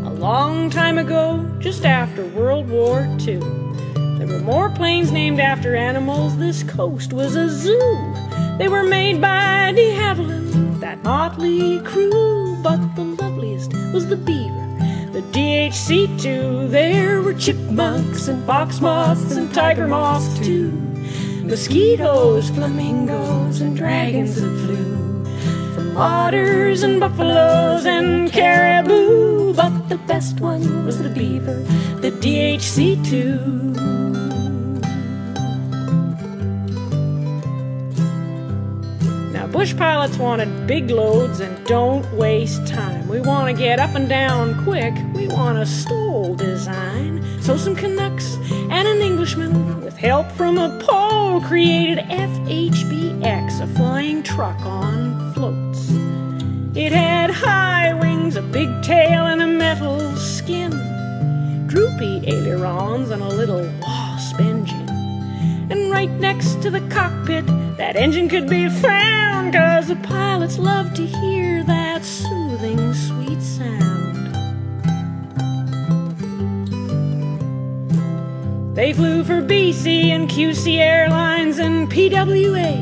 A long time ago, just after World War II, there were more planes named after animals. This coast was a zoo. They were made by de Havilland, that motley crew, but the loveliest was the beaver, the DHC-2. There were chipmunks and fox moths and tiger moths too, mosquitoes, flamingos, and dragons that flew, from otters and buffaloes and caribou, but the best one was the beaver, the DHC-2. Bush pilots wanted big loads and don't waste time. We want to get up and down quick. We want a stole design. So some Canucks and an Englishman, with help from a Pole, created FHBX, a flying truck on floats. It had high wings, a big tail, and a metal skin, droopy ailerons, and a little wasp engine. And right next to the cockpit, that engine could be found, 'cause the pilots loved to hear that soothing, sweet sound. They flew for BC and QC Airlines and PWA,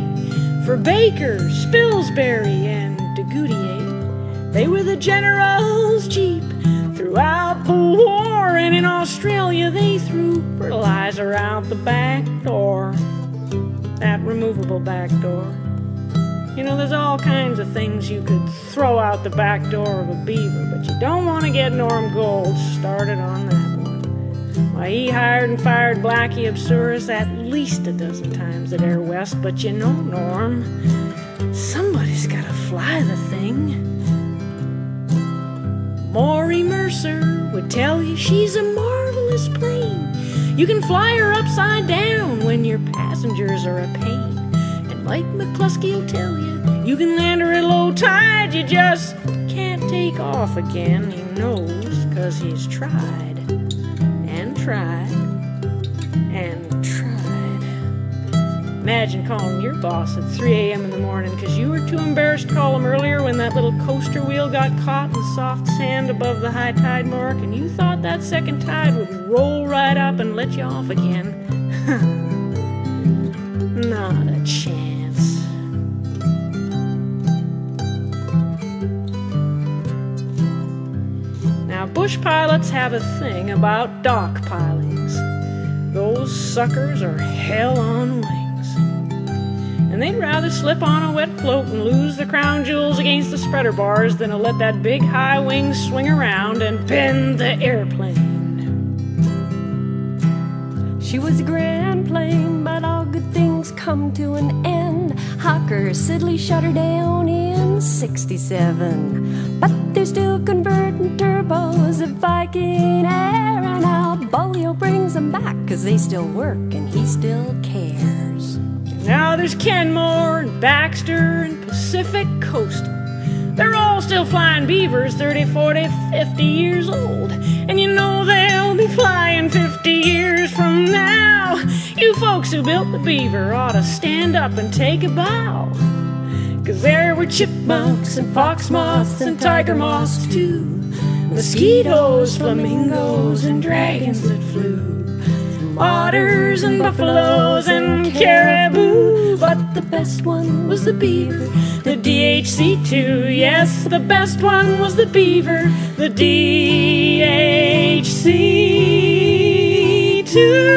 for Baker, Spilsbury, and de Goudier. They were the general's jeep throughout the war, and in Australia they threw fertilizer out the back door. That removable back door. You know, there's all kinds of things you could throw out the back door of a beaver, but you don't want to get Norm Gold started on that one. Why, he hired and fired Blackie Absurus at least a dozen times at Air West, but you know, Norm, somebody's gotta fly the thing. Maury Mercer would tell you she's a marvelous plane. You can fly her upside down when your passengers are a pain. And Mike McCluskey will tell you, you can land her at low tide, you just can't take off again. He knows, 'cause he's tried and tried and tried. Imagine calling your boss at 3 a.m. in the morning because you were too embarrassed to call him earlier when that little coaster wheel got caught in the soft sand above the high tide mark, and you thought that second tide would roll right up and let you off again. Not a chance. Now, bush pilots have a thing about dock pilings. Those suckers are hell on wings. And they'd rather slip on a wet float and lose the crown jewels against the spreader bars than to let that big high wing swing around and bend the airplane. She was a grand plane, but all good things come to an end. Hawker Siddeley shut her down in '67, but they're still converting turbos at Viking Air, and now Bolio brings them back 'cause they still work and he still cares. Now there's Kenmore and Baxter and Pacific Coastal. They're all still flying beavers 30, 40, 50 years old. And you know they'll be flying 50 years from now. You folks who built the beaver ought to stand up and take a bow. 'Cause there were chipmunks and fox moths and tiger moths too, mosquitoes, flamingos, and dragons that flew, otters and buffaloes and caribou, but the best one was the beaver, the DHC-2. Yes, the best one was the beaver, the DHC-2.